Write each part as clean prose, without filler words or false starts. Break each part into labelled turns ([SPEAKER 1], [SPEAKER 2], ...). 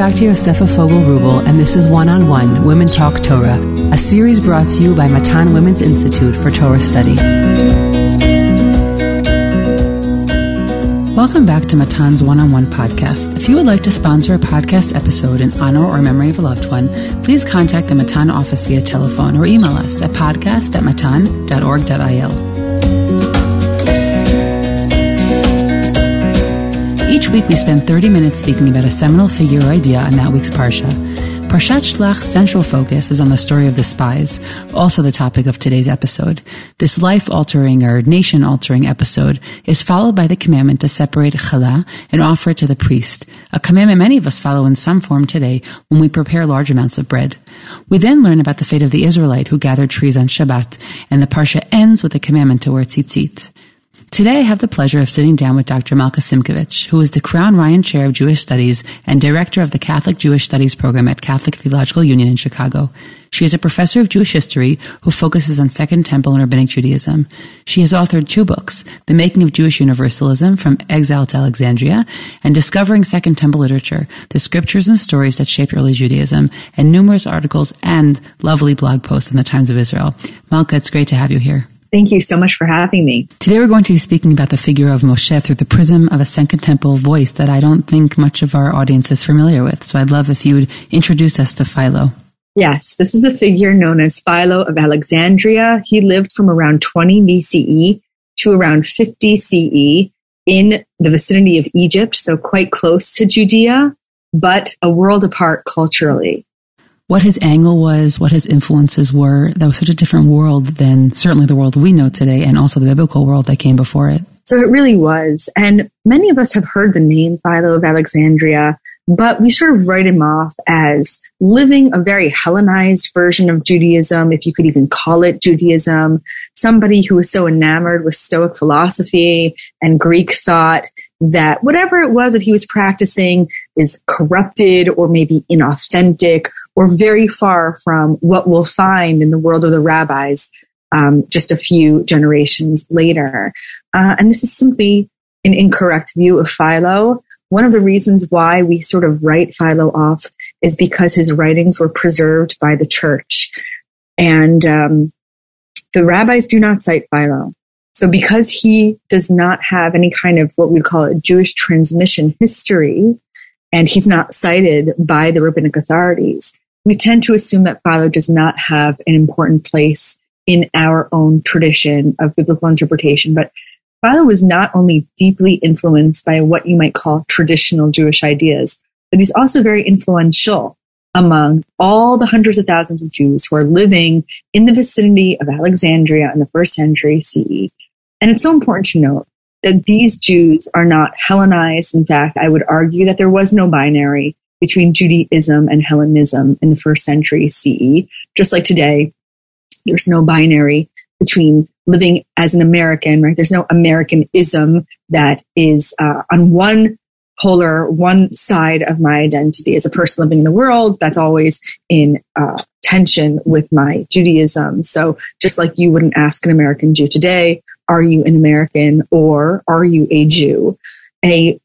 [SPEAKER 1] Dr. Yosefa Fogel-Rubel, and this is One-on-One, Women Talk Torah, a series brought to you by Matan Women's Institute for Torah Study. Welcome back to Matan's One-on-One podcast. If you would like to sponsor a podcast episode in honor or memory of a loved one, please contact the Matan office via telephone or email us at podcast@matan.org.il. Each week we spend 30 minutes speaking about a seminal figure or idea in that week's Parsha. Parshat Shlach's central focus is on the story of the spies, also the topic of today's episode. This life-altering or nation-altering episode is followed by the commandment to separate challah and offer it to the priest, a commandment many of us follow in some form today when we prepare large amounts of bread. We then learn about the fate of the Israelite who gathered trees on Shabbat, and the Parsha ends with the commandment to wear tzitzit. Today I have the pleasure of sitting down with Dr. Malka Simkovich, who is the Crown Ryan Chair of Jewish Studies and Director of the Catholic Jewish Studies Program at Catholic Theological Union in Chicago. She is a professor of Jewish history who focuses on Second Temple and Rabbinic Judaism. She has authored 2 books, The Making of Jewish Universalism, From Exile to Alexandria, and Discovering Second Temple Literature, The Scriptures and Stories That Shaped Early Judaism, and numerous articles and lovely blog posts in the Times of Israel. Malka, it's great to have you here.
[SPEAKER 2] Thank you so much for having me.
[SPEAKER 1] Today we're going to be speaking about the figure of Moshe through the prism of a Second Temple voice that I don't think much of our audience is familiar with. So I'd love if you would introduce us to Philo.
[SPEAKER 2] Yes, this is the figure known as Philo of Alexandria. He lived from around 20 BCE to around 50 CE in the vicinity of Egypt, so quite close to Judea, but a world apart culturally.
[SPEAKER 1] What his angle was, what his influences were, that was such a different world than certainly the world we know today and also the biblical world that came before it.
[SPEAKER 2] So it really was. And many of us have heard the name Philo of Alexandria, but we sort of write him off as living a very Hellenized version of Judaism, if you could even call it Judaism, somebody who was so enamored with Stoic philosophy and Greek thought that whatever it was that he was practicing is corrupted or maybe inauthentic or very far from what we'll find in the world of the rabbis just a few generations later. And this is simply an incorrect view of Philo. One of the reasons why we sort of write Philo off is because his writings were preserved by the church. And the rabbis do not cite Philo. So because he does not have any kind of what we'd call a Jewish transmission history, and he's not cited by the rabbinic authorities, we tend to assume that Philo does not have an important place in our own tradition of biblical interpretation. But Philo was not only deeply influenced by what you might call traditional Jewish ideas, but he's also very influential among all the hundreds of thousands of Jews who are living in the vicinity of Alexandria in the 1st century CE. And it's so important to note that these Jews are not Hellenized. In fact, I would argue that there was no binary between Judaism and Hellenism in the 1st century CE. Just like today, there's no binary between living as an American, right? There's no Americanism that is on one side of my identity as a person living in the world. That's always in tension with my Judaism. So just like you wouldn't ask an American Jew today, are you an American or are you a Jew? A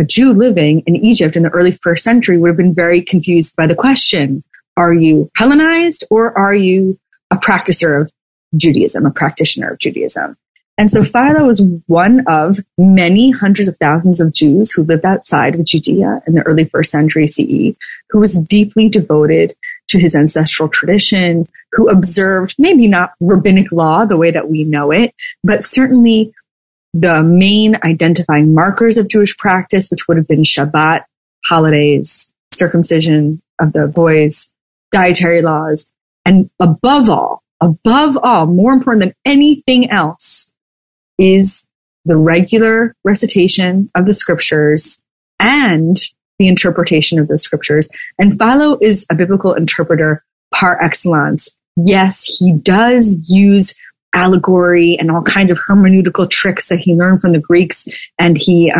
[SPEAKER 2] Jew living in Egypt in the early 1st century would have been very confused by the question, are you Hellenized or are you a practitioner of Judaism, a practitioner of Judaism? And so Philo was one of many hundreds of thousands of Jews who lived outside of Judea in the early 1st century CE, who was deeply devoted to his ancestral tradition, who observed maybe not rabbinic law the way that we know it, but certainly the main identifying markers of Jewish practice, which would have been Shabbat, holidays, circumcision of the boys, dietary laws, and above all, more important than anything else, is the regular recitation of the scriptures and the interpretation of the scriptures. And Philo is a biblical interpreter par excellence. Yes, he does use allegory and all kinds of hermeneutical tricks that he learned from the Greeks, and he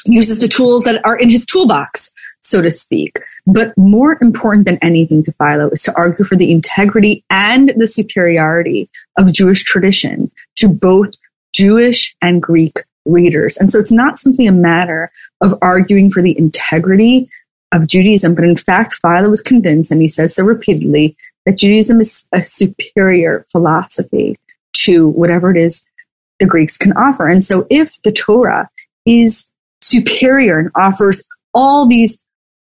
[SPEAKER 2] uses the tools that are in his toolbox, so to speak. But more important than anything to Philo is to argue for the integrity and the superiority of Jewish tradition to both Jewish and Greek readers. And so it's not simply a matter of arguing for the integrity of Judaism. But in fact, Philo was convinced, and he says so repeatedly, that Judaism is a superior philosophy to whatever it is the Greeks can offer. And so if the Torah is superior and offers all these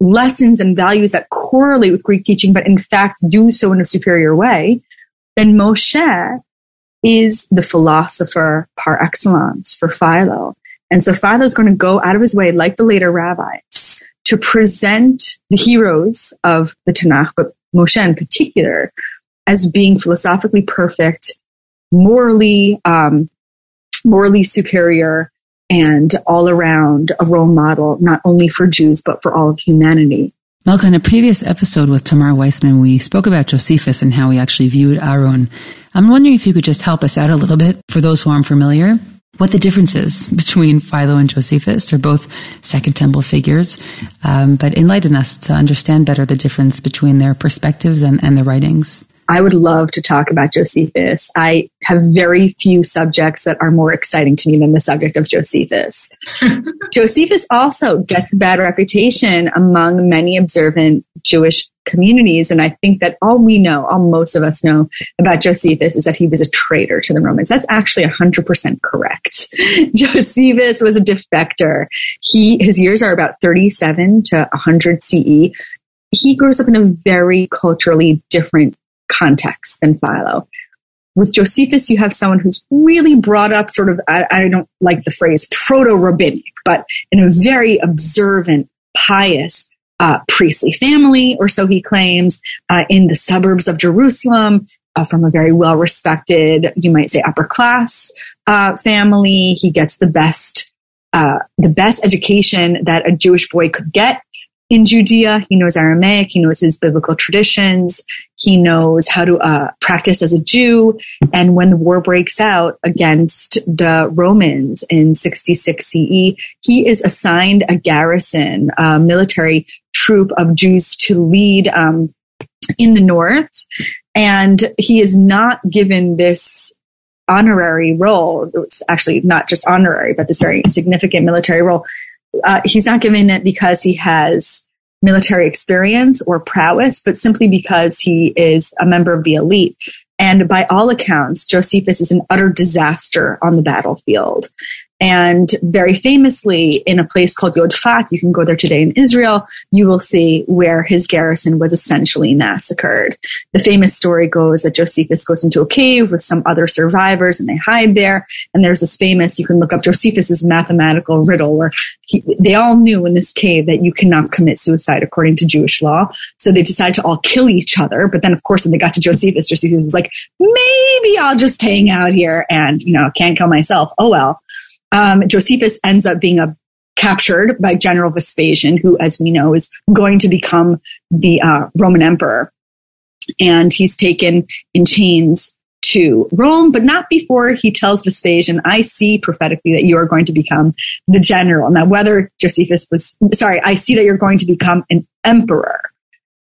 [SPEAKER 2] lessons and values that correlate with Greek teaching, but in fact do so in a superior way, then Moshe is the philosopher par excellence for Philo. And so Philo is going to go out of his way, like the later rabbis, to present the heroes of the Tanakh, but Moshe in particular, as being philosophically perfect, morally superior, and all around a role model, not only for Jews, but for all of humanity.
[SPEAKER 1] Malka, in a previous episode with Tamar Weissman, we spoke about Josephus and how he actually viewed Aaron. I'm wondering if you could just help us out a little bit, for those who aren't familiar, what the difference is between Philo and Josephus. They're both Second Temple figures, but enlighten us to understand better the difference between their perspectives and their writings.
[SPEAKER 2] I would love to talk about Josephus. I have very few subjects that are more exciting to me than the subject of Josephus. Josephus also gets a bad reputation among many observant Jewish communities. And I think that all most of us know about Josephus is that he was a traitor to the Romans. That's actually 100% correct. Josephus was a defector. His years are about 37 to 100 CE. He grows up in a very culturally different context than Philo. With Josephus, you have someone who's really brought up sort of, I don't like the phrase proto-rabbinic, but in a very observant, pious, priestly family, or so he claims, in the suburbs of Jerusalem, from a very well-respected, you might say upper class, family. He gets the best education that a Jewish boy could get in Judea. He knows Aramaic. He knows his biblical traditions. He knows how to practice as a Jew. And when the war breaks out against the Romans in 66 CE, he is assigned a garrison, a military troop of Jews to lead in the north. And he is not given this honorary role. It's actually not just honorary, but this very significant military role. He's not given it because he has military experience or prowess, but simply because he is a member of the elite. And by all accounts, Josephus is an utter disaster on the battlefield. And very famously, in a place called Yodfat, you can go there today in Israel, you will see where his garrison was essentially massacred. The famous story goes that Josephus goes into a cave with some other survivors and they hide there. And there's this famous, you can look up Josephus's mathematical riddle where they all knew in this cave that you cannot commit suicide according to Jewish law. So they decided to all kill each other. But then, of course, when they got to Josephus was like, maybe I'll just hang out here and, can't kill myself. Oh, well. Josephus ends up being captured by General Vespasian, who, as we know, is going to become the Roman emperor. And he's taken in chains to Rome, but not before he tells Vespasian, I see prophetically that you are going to become the general. Now, I see that you're going to become an emperor.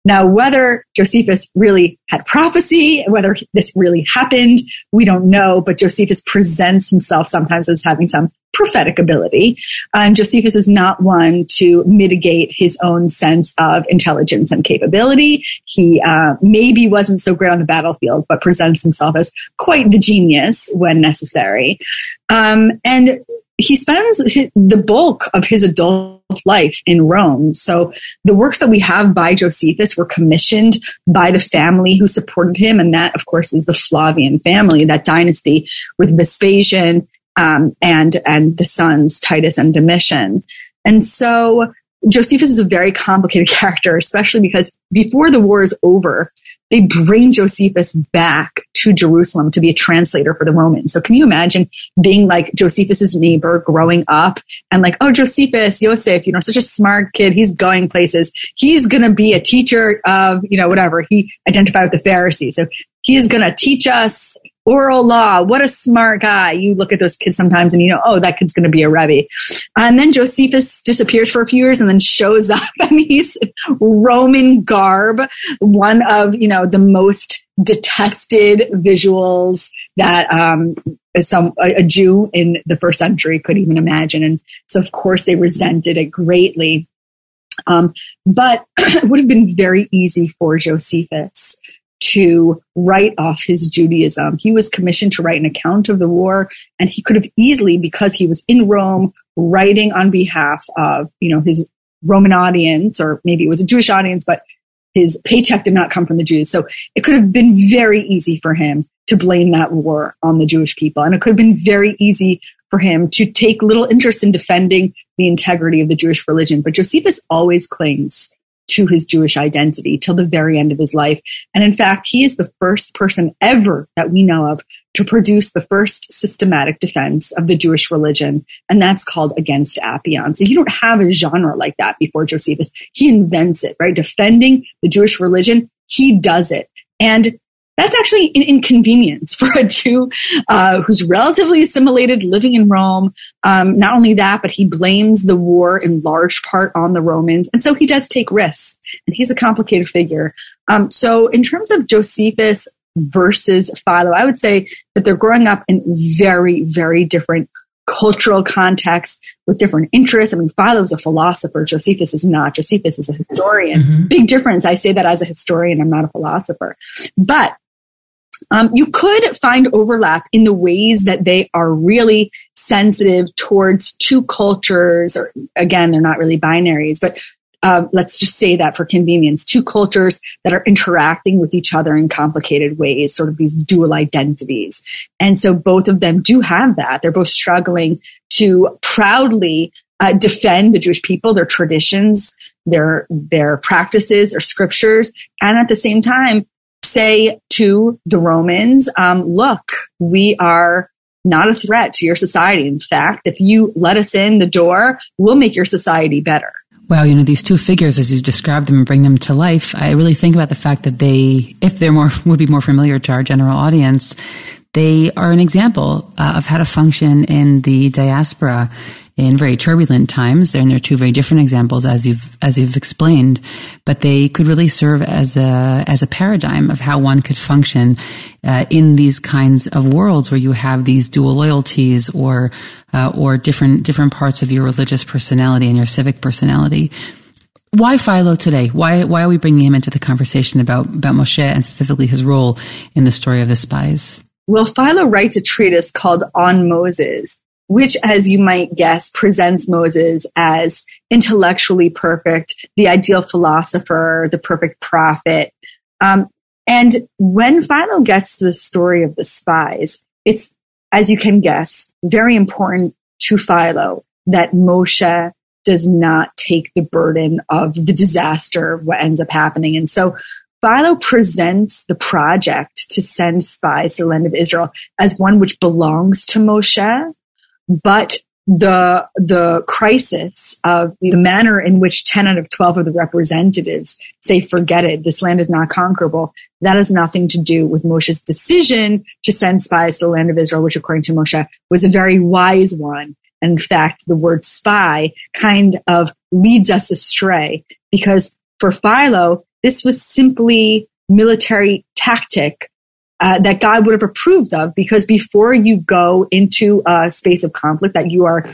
[SPEAKER 2] Now, whether Josephus really had prophecy, whether this really happened, we don't know, but Josephus presents himself sometimes as having some prophetic ability. And Josephus is not one to mitigate his own sense of intelligence and capability. He maybe wasn't so great on the battlefield, but presents himself as quite the genius when necessary. And he spends the bulk of his adult life in Rome. So the works that we have by Josephus were commissioned by the family who supported him. And that, of course, is the Flavian family, that dynasty with Vespasian and the sons Titus and Domitian. And so Josephus is a very complicated character, especially because before the war is over, they bring Josephus back to Jerusalem to be a translator for the Romans. So can you imagine being like Josephus's neighbor growing up and like, oh, Josephus, Yosef, such a smart kid. He's going places. He's going to be a teacher of, whatever. He identified with the Pharisees. So he is going to teach us oral law. What a smart guy. You look at those kids sometimes and oh, that kid's going to be a Rebbe. And then Josephus disappears for a few years and then shows up and he's Roman garb, one of, the most detested visuals that a Jew in the first century could even imagine. And so, of course, they resented it greatly. But it would have been very easy for Josephus to write off his Judaism. He was commissioned to write an account of the war, and he could have easily, because he was in Rome, writing on behalf of, his Roman audience, or maybe it was a Jewish audience, but his paycheck did not come from the Jews. So it could have been very easy for him to blame that war on the Jewish people. And it could have been very easy for him to take little interest in defending the integrity of the Jewish religion. But Josephus always clings to his Jewish identity till the very end of his life. And in fact, he is the first person ever that we know of to produce the first systematic defense of the Jewish religion. And that's called Against Appian. So you don't have a genre like that before Josephus. He invents it, right? Defending the Jewish religion. He does it. And that's actually an inconvenience for a Jew who's relatively assimilated, living in Rome. Not only that, but he blames the war in large part on the Romans. And so he does take risks. And he's a complicated figure. So in terms of Josephus versus Philo, I would say that they're growing up in very, very different cultural contexts with different interests. I mean, Philo is a philosopher. Josephus is not. Josephus is a historian. Mm-hmm. Big difference. I say that as a historian. I'm not a philosopher. But you could find overlap in the ways that they are really sensitive towards two cultures, or again, they're not really binaries, but let's just say that for convenience, two cultures that are interacting with each other in complicated ways, sort of these dual identities. And so both of them do have that. They're both struggling to proudly defend the Jewish people, their traditions, their practices or scriptures, and at the same time, say to the Romans, look, we are not a threat to your society. In fact, if you let us in the door, we'll make your society better.
[SPEAKER 1] Wow, these two figures, as you describe them and bring them to life, I really think about the fact that they, if they're would be more familiar to our general audience, they are an example of how to function in the diaspora in very turbulent times. And they're two very different examples, as you've explained, but they could really serve as a paradigm of how one could function in these kinds of worlds where you have these dual loyalties or different parts of your religious personality and your civic personality. Why Philo today? Why are we bringing him into the conversation about Moshe and specifically his role in the story of the spies?
[SPEAKER 2] Well, Philo writes a treatise called On Moses, which, as you might guess, presents Moses as intellectually perfect, the ideal philosopher, the perfect prophet. And when Philo gets to the story of the spies, it's, as you can guess, very important to Philo that Moshe does not take the burden of the disaster of what ends up happening. And so Philo presents the project to send spies to the land of Israel as one which belongs to Moshe, but the crisis of the manner in which 10 out of 12 of the representatives say, forget it, this land is not conquerable, that has nothing to do with Moshe's decision to send spies to the land of Israel, which according to Moshe was a very wise one. And in fact, the word spy kind of leads us astray, because for Philo, this was simply military tactic that God would have approved of, because before you go into a space of conflict that you are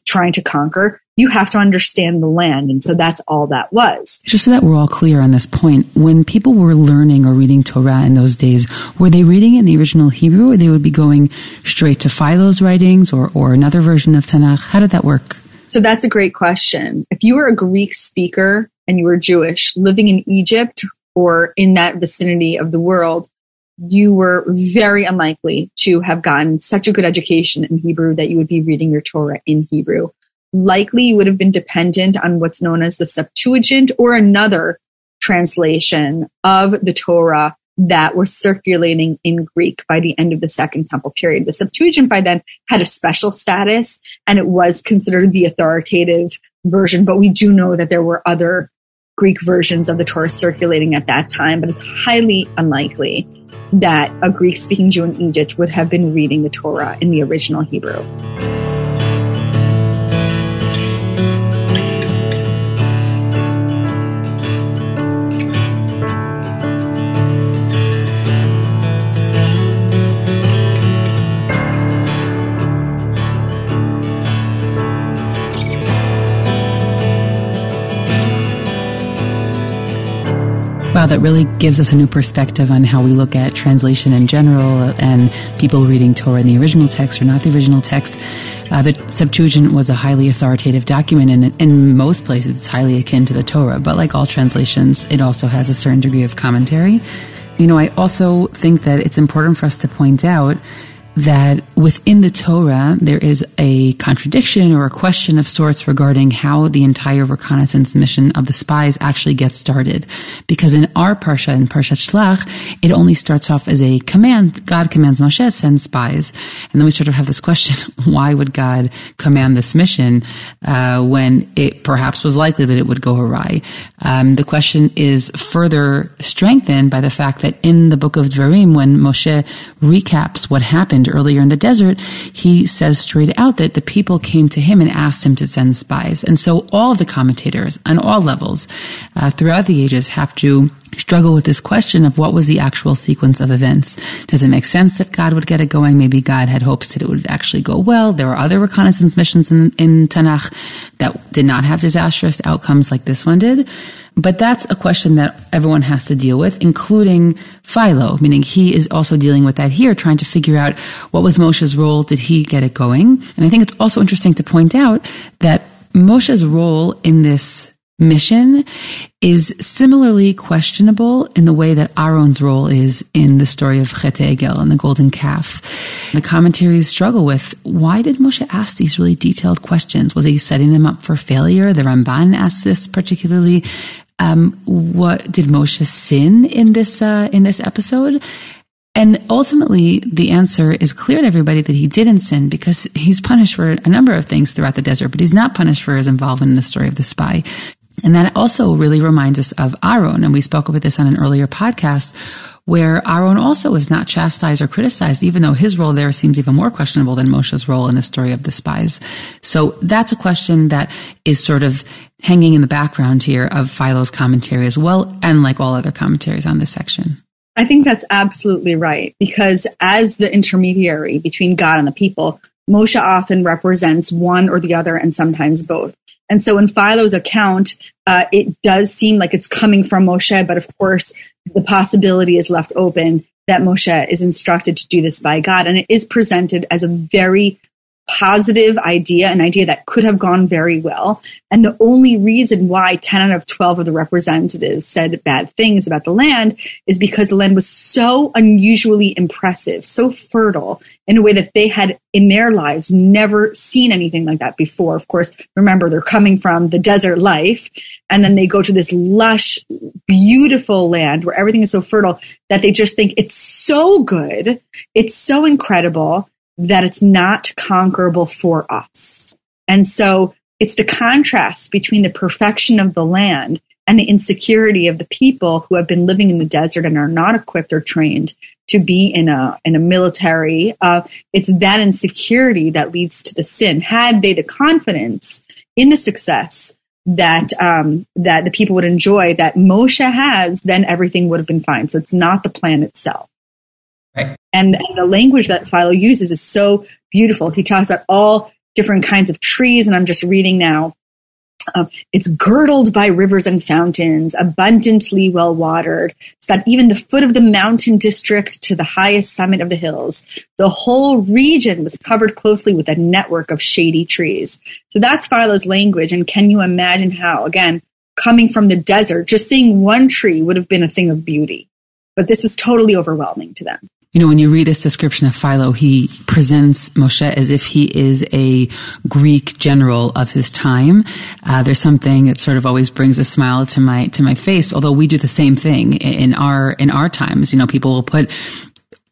[SPEAKER 2] trying to conquer, you have to understand the land. And so that's all that was.
[SPEAKER 1] Just so that we're all clear on this point, when people were learning or reading Torah in those days, were they reading in the original Hebrew, or they would be going straight to Philo's writings or another version of Tanakh? How did that work?
[SPEAKER 2] So that's a great question. If you were a Greek speaker and you were Jewish living in Egypt or in that vicinity of the world, you were very unlikely to have gotten such a good education in Hebrew that you would be reading your Torah in Hebrew. Likely you would have been dependent on what's known as the Septuagint or another translation of the Torah that was circulating in Greek by the end of the Second Temple period. The Septuagint by then had a special status, and it was considered the authoritative version, but we do know that there were other Greek versions of the Torah circulating at that time, but it's highly unlikely that a Greek-speaking Jew in Egypt would have been reading the Torah in the original Hebrew.
[SPEAKER 1] that really gives us a new perspective on how we look at translation in general and people reading Torah in the original text or not the original text. The Septuagint was a highly authoritative document, and in most places it's highly akin to the Torah. But like all translations, it also has a certain degree of commentary. I also think that it's important for us to point out that within the Torah, there is a contradiction or a question of sorts regarding how the entire reconnaissance mission of the spies actually gets started. Because in our Parsha, in Parshat Shlach, it only starts off as a command. God commands Moshe, send spies. And then we sort of have this question, why would God command this mission when it perhaps was likely that it would go awry? The question is further strengthened by the fact that in the book of Dvarim, when Moshe recaps what happened earlier in the desert, he says straight out that the people came to him and asked him to send spies. And so all of the commentators on all levels throughout the ages have to struggle with this question of what was the actual sequence of events. Does it make sense that God would get it going? Maybe God had hopes that it would actually go well. There were other reconnaissance missions in Tanakh that did not have disastrous outcomes like this one did. But that's a question that everyone has to deal with, including Philo, meaning he is also dealing with that here, trying to figure out what was Moshe's role. Did he get it going? And I think it's also interesting to point out that Moshe's role in this mission is similarly questionable in the way that Aaron's role is in the story of Chet Egel and the golden calf. The commentaries struggle with, why did Moshe ask these really detailed questions? Was he setting them up for failure? The Ramban asks this particularly. What did Moshe sin in this episode? And ultimately, the answer is clear to everybody that he didn't sin, because he's punished for a number of things throughout the desert, but he's not punished for his involvement in the story of the spy. And that also really reminds us of Aaron. And we spoke about this on an earlier podcast, where Aaron also is not chastised or criticized, even though his role there seems even more questionable than Moshe's role in the story of the spies. So that's a question that is sort of hanging in the background here of Philo's commentary as well, and like all other commentaries on this section.
[SPEAKER 2] I think that's absolutely right, because as the intermediary between God and the people, Moshe often represents one or the other and sometimes both. And so in Philo's account, it does seem like it's coming from Moshe, but of course, the possibility is left open that Moshe is instructed to do this by God. And it is presented as a very positive idea, an idea that could have gone very well. And the only reason why 10 out of 12 of the representatives said bad things about the land is because the land was so unusually impressive, so fertile, in a way that they had in their lives never seen anything like that before. Of course, remember, they're coming from the desert life, and then they go to this lush, beautiful land where everything is so fertile that they just think it's so good, it's so incredible, that it's not conquerable for us. And so it's the contrast between the perfection of the land and the insecurity of the people who have been living in the desert and are not equipped or trained to be in a military. It's that insecurity that leads to the sin. Had they the confidence in the success that the people would enjoy, that Moshe has, then everything would have been fine. So it's not the plan itself.
[SPEAKER 1] Right.
[SPEAKER 2] And the language that Philo uses is so beautiful. He talks about all different kinds of trees, and I'm just reading now. It's girdled by rivers and fountains, abundantly well watered, so that even the foot of the mountain district to the highest summit of the hills, the whole region was covered closely with a network of shady trees. So that's Philo's language. And can you imagine how, again, coming from the desert, just seeing one tree would have been a thing of beauty. But this was totally overwhelming to them.
[SPEAKER 1] You know, when you read this description of Philo, he presents Moshe as if he is a Greek general of his time. There's something that sort of always brings a smile to my face, although we do the same thing in our times. You know, people will put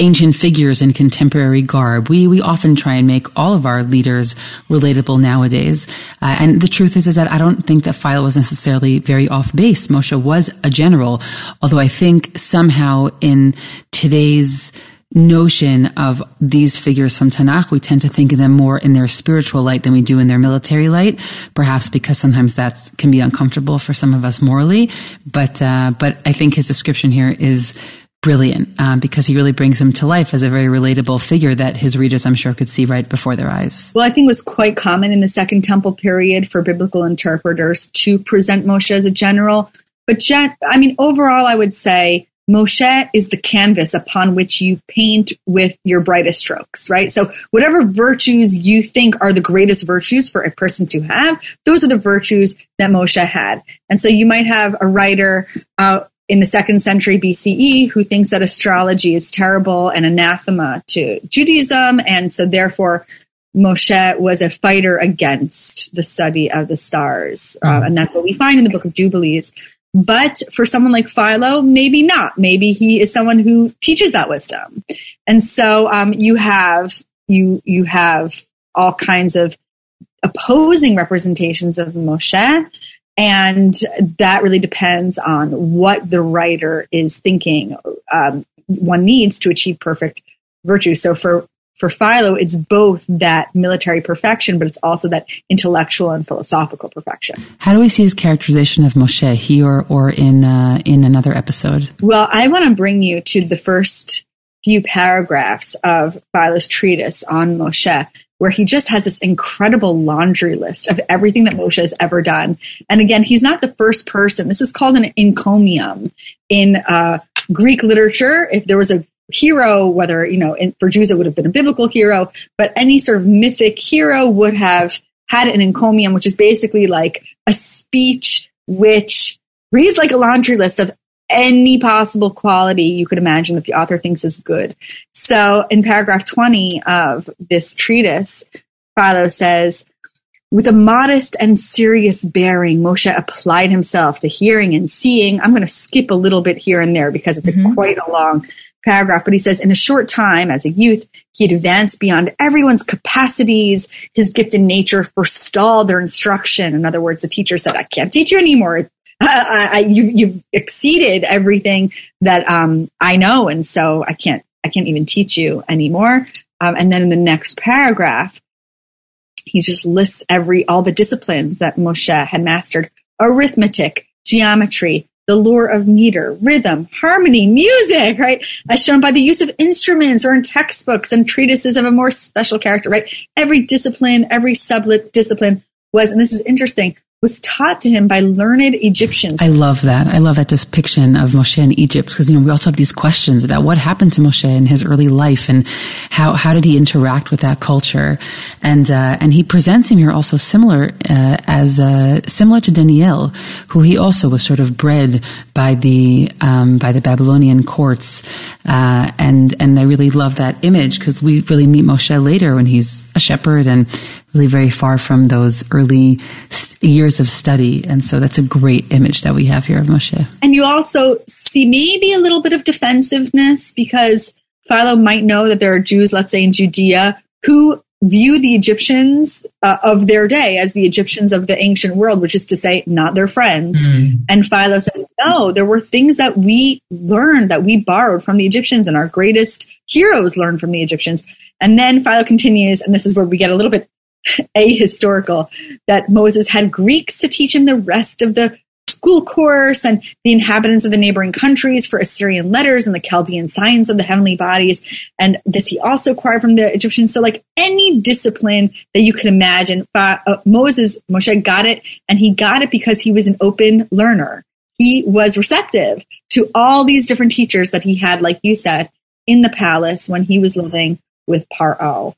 [SPEAKER 1] ancient figures in contemporary garb. We often try and make all of our leaders relatable nowadays. And the truth is that I don't think that Philo was necessarily very off base. Moshe was a general, although I think somehow in today's notion of these figures from Tanakh, we tend to think of them more in their spiritual light than we do in their military light, perhaps because sometimes that can be uncomfortable for some of us morally. But I think his description here is brilliant, because he really brings him to life as a very relatable figure that his readers, I'm sure, could see right before their eyes.
[SPEAKER 2] Well, I think it was quite common in the Second Temple period for biblical interpreters to present Moshe as a general. But overall, I would say Moshe is the canvas upon which you paint with your brightest strokes, right? So whatever virtues you think are the greatest virtues for a person to have, those are the virtues that Moshe had. And so you might have a writer in the 2nd century BCE who thinks that astrology is terrible and anathema to Judaism. And so therefore, Moshe was a fighter against the study of the stars. And that's what we find in the Book of Jubilees. But for someone like Philo, maybe not. Maybe he is someone who teaches that wisdom. And so you have all kinds of opposing representations of Moshe. And that really depends on what the writer is thinking one needs to achieve perfect virtue. So for Philo, it's both that military perfection, but it's also that intellectual and philosophical perfection.
[SPEAKER 1] How do we see his characterization of Moshe here or in another episode?
[SPEAKER 2] Well, I want to bring you to the first few paragraphs of Philo's treatise on Moshe, where he just has this incredible laundry list of everything that Moshe has ever done. And again, he's not the first person. This is called an encomium. In Greek literature, if there was a hero, whether, for Jews, it would have been a biblical hero, but any sort of mythic hero would have had an encomium, which is basically like a speech which reads like a laundry list of any possible quality you could imagine that the author thinks is good. So in paragraph 20 of this treatise, Philo says, with a modest and serious bearing, Moshe applied himself to hearing and seeing. I'm going to skip a little bit here and there because it's quite a long paragraph, but he says, in a short time, as a youth, he had advanced beyond everyone's capacities. His gift in nature forestalled their instruction. In other words, the teacher said, I can't teach you anymore. You've exceeded everything that I know, and so I can't even teach you anymore. And then in the next paragraph, he just lists all the disciplines that Moshe had mastered: arithmetic, geometry, the lore of meter, rhythm, harmony, music, right? As shown by the use of instruments or in textbooks and treatises of a more special character, right? Every discipline, every sub-discipline was, and this is interesting, was taught to him by learned Egyptians.
[SPEAKER 1] I love that. I love that depiction of Moshe in Egypt, because, we also have these questions about what happened to Moshe in his early life and how did he interact with that culture. And he presents him here also similar to Daniel, who he also was sort of bred by the Babylonian courts. And I really love that image, because we really meet Moshe later when he's a shepherd and really very far from those early years of study. And so that's a great image that we have here of Moshe.
[SPEAKER 2] And you also see maybe a little bit of defensiveness, because Philo might know that there are Jews, let's say in Judea, who view the Egyptians of their day as the Egyptians of the ancient world, which is to say, not their friends. And Philo says, no, there were things that we learned, that we borrowed from the Egyptians, and our greatest heroes learned from the Egyptians. And then Philo continues, and this is where we get a little bit ahistorical, that Moses had Greeks to teach him the rest of the school course, and the inhabitants of the neighboring countries for Assyrian letters and the Chaldean science of the heavenly bodies. And this he also acquired from the Egyptians. So like any discipline that you could imagine, Moshe got it, and he got it because he was an open learner. He was receptive to all these different teachers that he had, like you said, in the palace when he was living with Paro.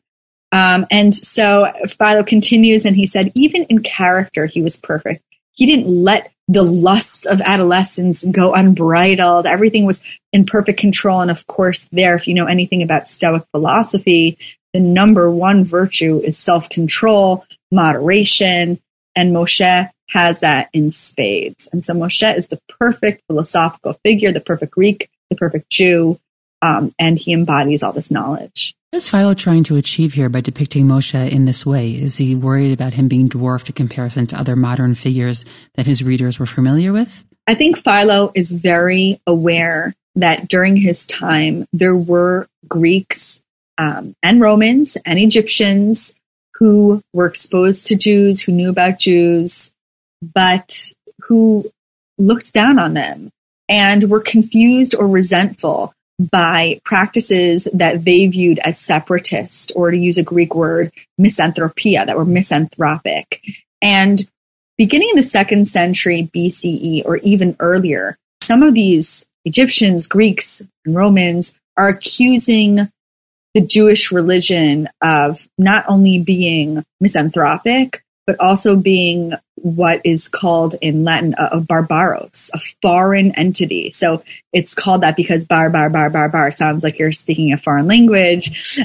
[SPEAKER 2] And so Philo continues, and he said, even in character, he was perfect. He didn't let the lusts of adolescence go unbridled. Everything was in perfect control. And of course, if you know anything about Stoic philosophy, the number one virtue is self-control, moderation, and Moshe has that in spades. And so Moshe is the perfect philosophical figure, the perfect Greek, the perfect Jew, and he embodies all this knowledge.
[SPEAKER 1] What is Philo trying to achieve here by depicting Moshe in this way? Is he worried about him being dwarfed in comparison to other modern figures that his readers were familiar with?
[SPEAKER 2] I think Philo is very aware that during his time, there were Greeks and Romans and Egyptians who were exposed to Jews, who knew about Jews, but who looked down on them and were confused or resentful by practices that they viewed as separatist, or to use a Greek word, misanthropia, that were misanthropic. And beginning in the 2nd century BCE or even earlier, some of these Egyptians, Greeks, and Romans are accusing the Jewish religion of not only being misanthropic, but also being what is called in Latin a barbaros, a foreign entity. So it's called that because bar sounds like you're speaking a foreign language.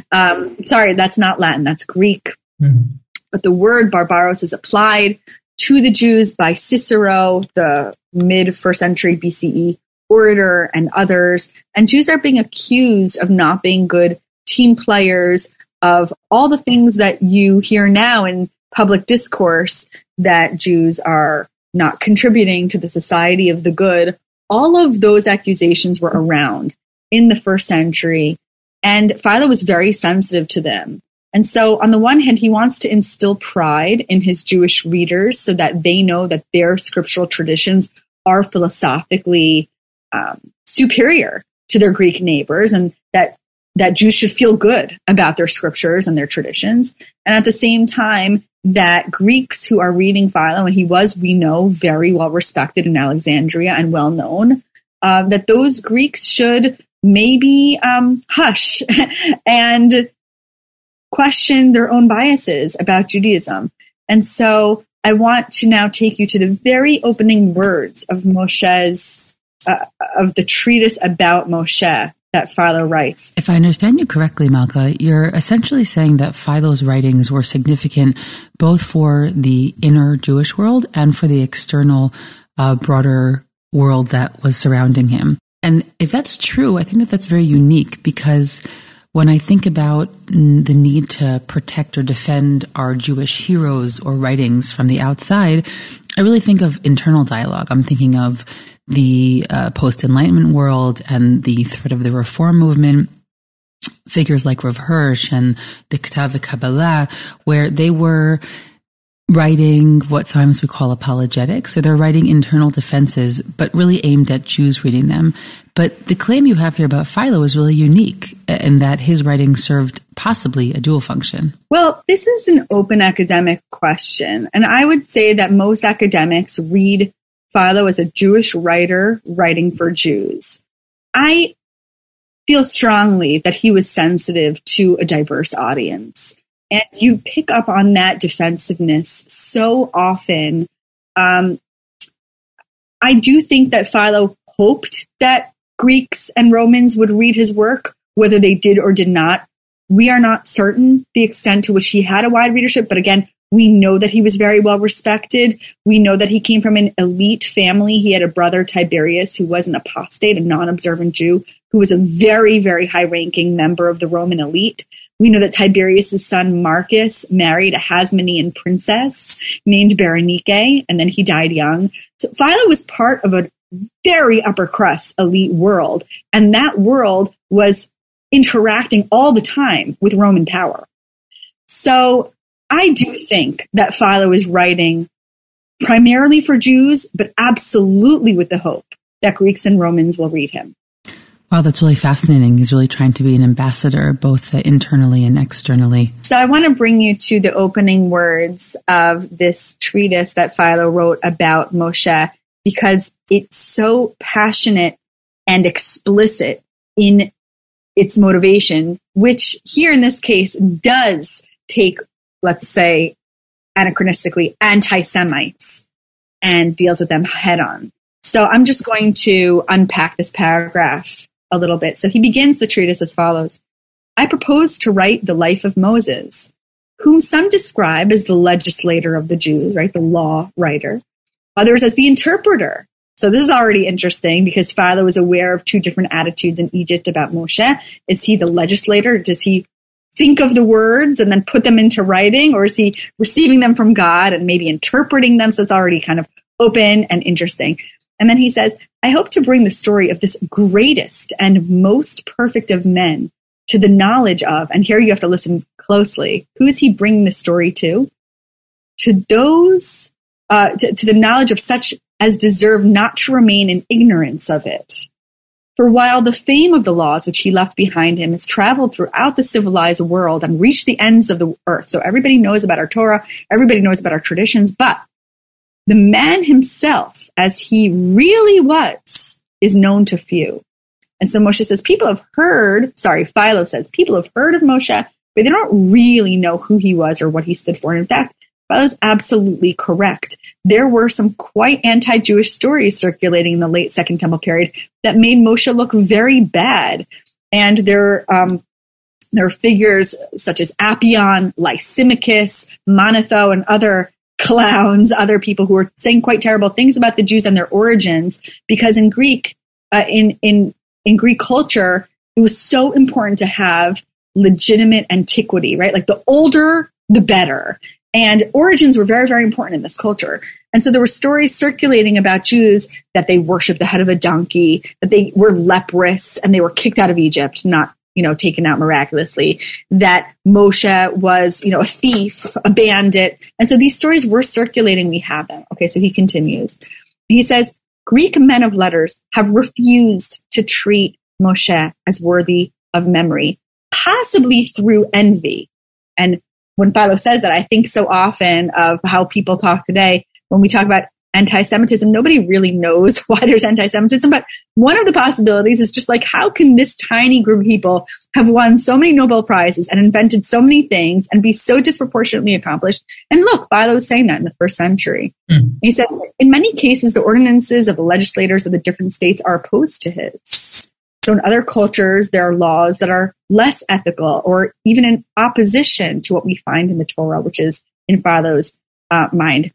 [SPEAKER 2] Sorry, that's not Latin, that's Greek. Mm-hmm. But the word barbaros is applied to the Jews by Cicero, the mid-1st century BCE orator, and others. And Jews are being accused of not being good team players, of all the things that you hear now in public discourse, that Jews are not contributing to the society of the good. All of those accusations were around in the 1st century, and Philo was very sensitive to them. And so on the one hand, he wants to instill pride in his Jewish readers so that they know that their scriptural traditions are philosophically superior to their Greek neighbors, and that Jews should feel good about their scriptures and their traditions. And at the same time, that Greeks who are reading Philo, and he was, we know, very well respected in Alexandria and well known, that those Greeks should maybe hush and question their own biases about Judaism. And so I want to now take you to the very opening words of Moshe's, of the treatise about Moshe that Philo writes.
[SPEAKER 1] If I understand you correctly, Malka, you're essentially saying that Philo's writings were significant both for the inner Jewish world and for the external, broader world that was surrounding him. And if that's true, I think that that's very unique, because when I think about the need to protect or defend our Jewish heroes or writings from the outside, I really think of internal dialogue. I'm thinking of the post-Enlightenment world and the threat of the Reform movement, figures like Rav Hirsch and the Ketav Kabbalah, where they were writing what sometimes we call apologetics. So they're writing internal defenses, but really aimed at Jews reading them. But the claim you have here about Philo is really unique in that his writing served possibly a dual function.
[SPEAKER 2] Well, this is an open academic question. And I would say that most academics read Philo as a Jewish writer writing for Jews. I feel strongly that he was sensitive to a diverse audience. And you pick up on that defensiveness so often. I do think that Philo hoped that Greeks and Romans would read his work, whether they did or did not. We are not certain the extent to which he had a wide readership, but again, we know that he was very well respected. We know that he came from an elite family. He had a brother, Tiberius, who was an apostate, a non-observant Jew, who was a very, very high-ranking member of the Roman elite. We know that Tiberius' son, Marcus, married a Hasmonean princess named Berenike, and then he died young. So Philo was part of a very upper-crust elite world, and that world was interacting all the time with Roman power. So I do think that Philo is writing primarily for Jews, but absolutely with the hope that Greeks and Romans will read him.
[SPEAKER 1] Wow, that's really fascinating. He's really trying to be an ambassador, both internally and externally.
[SPEAKER 2] So I want to bring you to the opening words of this treatise that Philo wrote about Moshe, because it's so passionate and explicit in its motivation, which here in this case does take, let's say, anachronistically, anti-Semites and deals with them head on. So I'm just going to unpack this paragraph a little bit. So he begins the treatise as follows. I propose to write the life of Moses, whom some describe as the legislator of the Jews, right? The law writer. Others as the interpreter. So this is already interesting because Philo is aware of two different attitudes in Egypt about Moshe. Is he the legislator? Does he think of the words and then put them into writing? Or is he receiving them from God and maybe interpreting them? So it's already kind of open and interesting. And then he says, I hope to bring the story of this greatest and most perfect of men to the knowledge of, and here you have to listen closely, who is he bringing the story to? To those, to the knowledge of such as deserve not to remain in ignorance of it. For while the fame of the laws which he left behind him has traveled throughout the civilized world and reached the ends of the earth. So everybody knows about our Torah, everybody knows about our traditions, but the man himself, as he really was, is known to few. And so Moshe says, Philo says, people have heard of Moshe, but they don't really know who he was or what he stood for. And in fact, Philo's absolutely correct. There were some quite anti-Jewish stories circulating in the late Second Temple period that made Moshe look very bad. And there are figures such as Apion, Lysimachus, Manetho, and other clowns, other people who are saying quite terrible things about the Jews and their origins, because in Greek, in Greek culture, it was so important to have legitimate antiquity, right? Like the older, the better. And origins were very, very important in this culture. And so there were stories circulating about Jews that they worshiped the head of a donkey, that they were leprous and they were kicked out of Egypt, not, taken out miraculously, that Moshe was, a thief, a bandit. And so these stories were circulating. We have them. Okay, so he continues. He says, Greek men of letters have refused to treat Moshe as worthy of memory, possibly through envy. And when Philo says that, I think so often of how people talk today. When we talk about anti-Semitism, nobody really knows why there's anti-Semitism. But one of the possibilities is just like, how can this tiny group of people have won so many Nobel Prizes and invented so many things and be so disproportionately accomplished? And look, Philo was saying that in the first century. He says, in many cases, the ordinances of the legislators of the different states are opposed to his. So in other cultures, there are laws that are less ethical or even in opposition to what we find in the Torah, which is in Philo's mind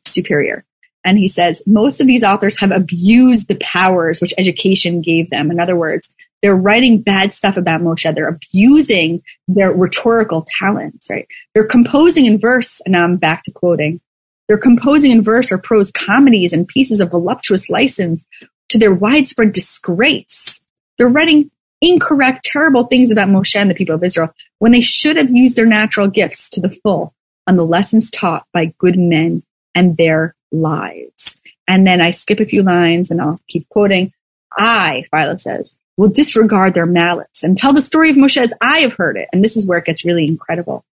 [SPEAKER 2] superior. And he says, most of these authors have abused the powers which education gave them. In other words, they're writing bad stuff about Moshe. They're abusing their rhetorical talents, right? They're composing in verse, and now I'm back to quoting. They're composing in verse or prose comedies and pieces of voluptuous license to their widespread disgrace. They're writing incorrect, terrible things about Moshe and the people of Israel when they should have used their natural gifts to the full on the lessons taught by good men and their lives. And then I skip a few lines and I'll keep quoting. Philo says, will disregard their malice and tell the story of Moshe as I have heard it. And this is where it gets really incredible.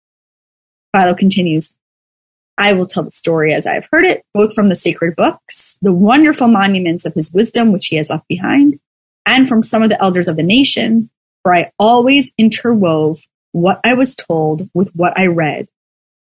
[SPEAKER 2] Philo continues, I will tell the story as I have heard it, both from the sacred books, the wonderful monuments of his wisdom, which he has left behind, and from some of the elders of the nation, for I always interwove what I was told with what I read,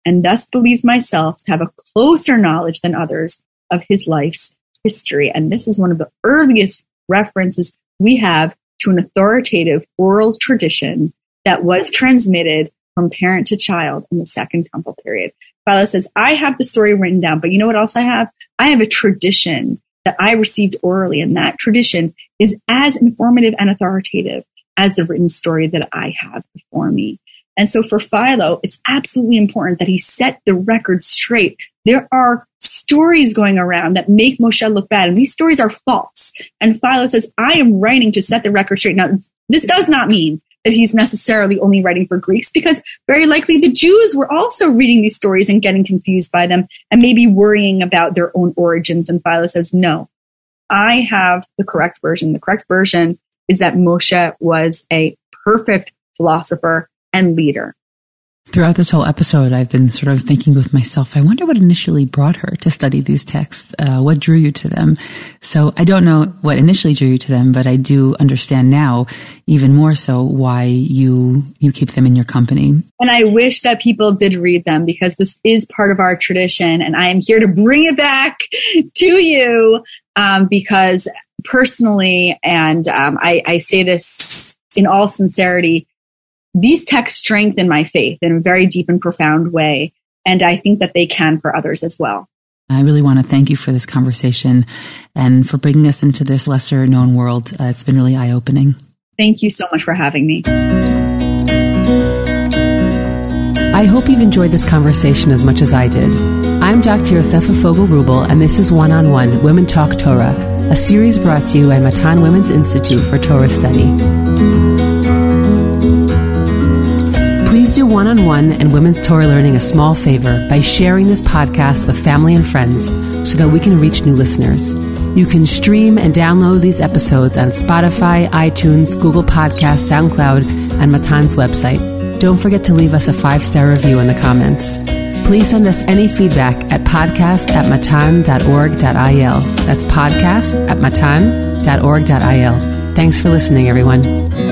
[SPEAKER 2] and thus believes myself to have a closer knowledge than others of his life's history. And this is one of the earliest references we have to an authoritative oral tradition that was transmitted from parent to child in the Second Temple period. Philo says, I have the story written down, but you know what else I have? I have a tradition that I received orally, and that tradition is as informative and authoritative as the written story that I have before me. And so for Philo, it's absolutely important that he set the record straight. There are stories going around that make Moshe look bad, and these stories are false. And Philo says, I am writing to set the record straight. Now, this does not mean that he's necessarily only writing for Greeks, because very likely the Jews were also reading these stories and getting confused by them and maybe worrying about their own origins. And Philo says, no, I have the correct version. The correct version is that Moshe was a perfect philosopher and leader.
[SPEAKER 1] Throughout this whole episode, I've been sort of thinking with myself, I wonder what initially brought her to study these texts. What drew you to them? So I don't know what initially drew you to them, but I do understand now even more so why you keep them in your company.
[SPEAKER 2] And I wish that people did read them, because this is part of our tradition, and I am here to bring it back to you because personally, and I say this in all sincerity, these texts strengthen my faith in a very deep and profound way, and I think that they can for others as well.
[SPEAKER 1] I really want to thank you for this conversation and for bringing us into this lesser-known world. It's been really eye-opening.
[SPEAKER 2] Thank you so much for having me.
[SPEAKER 1] I hope you've enjoyed this conversation as much as I did. I'm Dr. Yosefa Fogel-Rubel, and this is One-on-One Women Talk Torah, a series brought to you by Matan Women's Institute for Torah Study. Please do One-on-One and Women's Torah Learning a small favor by sharing this podcast with family and friends so that we can reach new listeners. You can stream and download these episodes on Spotify, iTunes, Google Podcasts, SoundCloud, and Matan's website. Don't forget to leave us a 5-star review in the comments. Please send us any feedback at podcast@matan.org.il. That's podcast@matan.org.il. Thanks for listening, everyone.